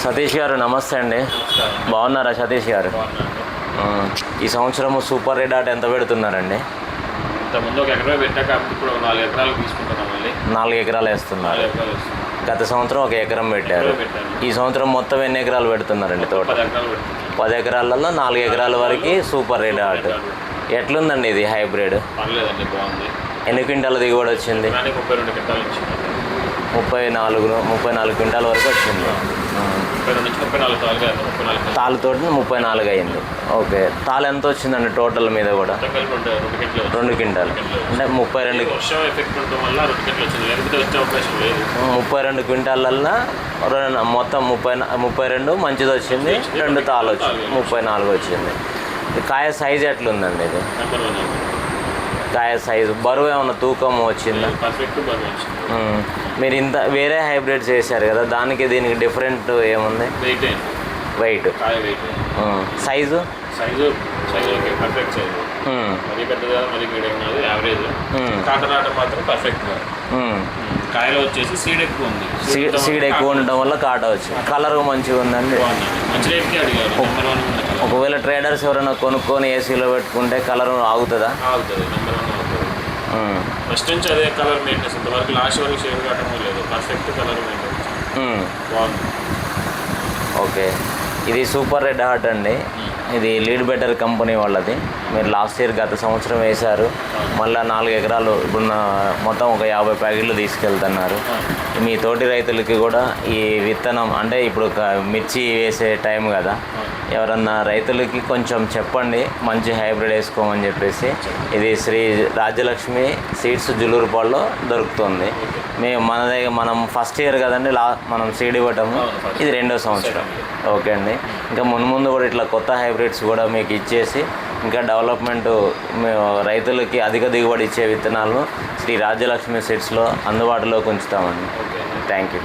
సతీష్ గారు నమస్తే అండి. బాగున్నారా సతీష్ గారు? ఈ సంవత్సరం సూపర్ రెడ్ హాట్ ఎంత పెడుతున్నారండి? ముందు 1 ఎకరా పెట్టాక ఇప్పుడు 4 ఎకరాలు తీసుకుంటున్నాం. మళ్ళీ 4 ఎకరాలు వేస్తున్నారు. గత సంవత్సరం 1 ఎకరం పెట్టారు. ఈ సంవత్సరం మొత్తం ఎన్ని ఎకరాలు పెడుతున్నారండి తోట? 10 ఎకరాలలో 4 ఎకరాల వరకు సూపర్ రెడ్ హాట్. ఎట్లుందండి ఇది హైబ్రిడ్? పర్లేదండి, బాగుంది. ఎన్ని క్వింటాల దిగుబడి వచ్చింది? 32 క్వింటాలు వచ్చింది. 34 క్వింటాల వరకు వచ్చింది. 32 నుంచి 34 తాళ్ళతో 34 అయింది. ఓకే, తాళ్ళు ఎంత వచ్చిందండి టోటల్ మీద కూడా? 2 క్వింటాలు అంటే 32 32 క్వింటాలల్లో మొత్తం 32 మంచిది వచ్చింది, 2 తాళ్ళు వచ్చింది, 34 వచ్చింది. కాయ సైజు ఎట్లుందండి ఇది? కాయ సైజు బరువు ఏమన్నా తూకం వచ్చిందా? మీరు ఇంత వేరే హైబ్రిడ్ చేశారు కదా, దానికి దీనికి డిఫరెంట్ ఏముంది? వెయిట్ సైజు పర్ఫెక్ట్ సైజు, మరీ పెద్దగా మరీ మీడియం కాదు, యావరేజ్. కాటనాట మాత్రం పర్ఫెక్ట్. కాయలో వచ్చేసి సీడ్ ఎక్కువ ఉంది. సీడ్ ఎక్కువ ఉండడం వల్ల కాట వచ్చింది. కలర్ మంచిగా ఉందండి. మంచి రేట్కి అడిగారు. ఒకవేళ ట్రేడర్స్ ఎవరైనా కొనుక్కొని ఏసీలో పెట్టుకుంటే కలర్ ఆగుతుందా? ఆగుతుంది, నెంబర్ 1 ఆగుతుంది. ఫస్ట్ నుంచి అదే కలర్ మెయింటెన్స్, ఇంతవరకు లాస్ట్ వరకు షేడ్ కావటం లేదు. పర్ఫెక్ట్ కలర్ మెయింటెన్స్ బాగుంది. ఓకే, ఇది సూపర్ రెడ్ హాట్ అండి. ఇది లీడ్ బెటర్ కంపెనీ వాళ్ళది. మీరు లాస్ట్ ఇయర్ గత సంవత్సరం వేశారు, మళ్ళీ 4 ఎకరాలు ఇప్పుడు మొత్తం ఒక 50 ప్యాకెట్లు తీసుకెళ్తున్నారు. మీ తోటి రైతులకి కూడా ఈ విత్తనం అంటే ఇప్పుడు మిర్చి వేసే టైం కదా, ఎవరన్నా రైతులకి కొంచెం చెప్పండి మంచి హైబ్రిడ్ వేసుకోమని చెప్పేసి. ఇది శ్రీ రాజ్యలక్ష్మి సీడ్స్ జులూరుపాడులో దొరుకుతుంది. మనం ఫస్ట్ ఇయర్ కదండి మనం సీడ్ ఇవ్వటము, ఇది 2వ సంవత్సరం. ఓకే అండి, ఇంకా ముందు కూడా ఇట్లా కొత్త హైబ్రిడ్స్ కూడా మీకు ఇచ్చేసి ఇంకా డెవలప్మెంట్ రైతులకి అధిక దిగుబడి ఇచ్చే విత్తనాలను శ్రీ రాజ్యలక్ష్మి సీడ్స్లో అందుబాటులోకి ఉంచుతామండి. Thank you.